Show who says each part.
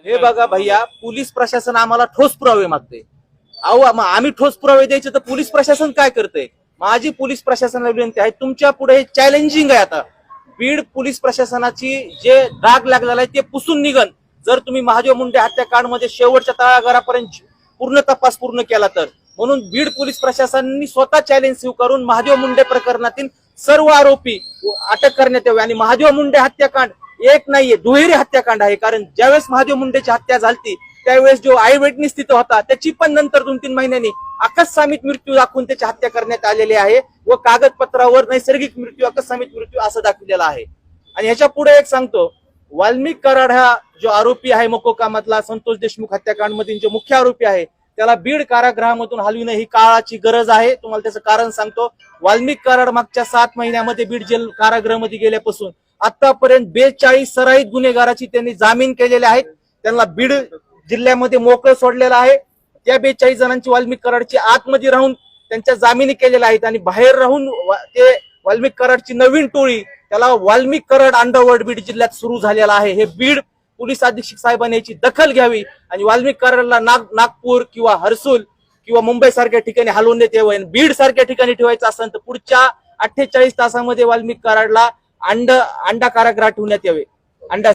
Speaker 1: हे बघा भैया, पोलीस प्रशासन आम्हाला ठोस पुरावे मागते. अहो आम्ही ठोस पुरावे द्यायचे तर पोलीस प्रशासन काय करते? माझी पोलीस प्रशासनाला विनंती आहे, तुमच्या पुढे हे चॅलेंजिंग आहे. आता बीड पोलीस प्रशासनाची जे डाग लागलेला आहे ते पुसून निघन जर तुम्ही महादेव मुंडे हत्याकांडमध्ये शेवटच्या तळागाळापर्यंत पूर्ण तपास पूर्ण केला तर. म्हणून बीड पोलीस प्रशासनाने स्वतः चॅलेंज स्वीकारून महादेव मुंडे प्रकरणातील सर्व आरोपी अटक करण्यात यावे. आणि महादेव मुंडे हत्याकांड एक नाहीये, दुहेरी हत्याकांड आहे. कारण ज्यावेळेस महादेव मुंडेची हत्या झाली त्यावेळेस जो आय विटनेस तिथं होता त्याची पण नंतर 2-3 महिन्यांनी अकस्मात मृत्यू दाखवून त्याची हत्या करण्यात आलेली आहे व कागदपत्रावर नैसर्गिक मृत्यू अकस्मात मृत्यू असं दाखवलेला आहे. आणि ह्याच्या पुढे एक सांगतो, वाल्मिक कराड हा जो आरोपी आहे मकोका मधला संतोष देशमुख हत्याकांड मधील जो मुख्य आरोपी आहे त्याला बीड कारागृहामधून हलविणं ही काळाची गरज आहे. तुम्हाला त्याचं कारण सांगतो. वाल्मिक कराड मागच्या 7 महिन्यामध्ये बीड जेल कारागृहामध्ये गेल्यापासून आतापर्यंत 42 सराईत गुन्हेगाराची त्यांनी जामीन केलेले आहेत. त्यांना बीड जिल्ह्यामध्ये मोकळं सोडलेलं आहे. त्या 42 जणांची वाल्मिक कराडची आतमध्ये राहून त्यांच्या जामिनी केलेल्या आहेत आणि बाहेर राहून ते वाल्मिक कराडची नवीन टोळी त्याला वाल्मिक कराड अंडरवर्ल्ड बीड जिल्ह्यात सुरू झालेला आहे. हे बीड पोलीस अधीक्षक साहेबांनी याची दखल घ्यावी आणि वाल्मिक कराडला नागपूर किंवा हर्सुल किंवा मुंबई सारख्या ठिकाणी हलवून देत यावं. बीड सारख्या ठिकाणी ठेवायचं असेल तर पुढच्या 48 तासामध्ये वाल्मिक कराडला अंडा कारागृहात ठेवण्यात यावे. अंडा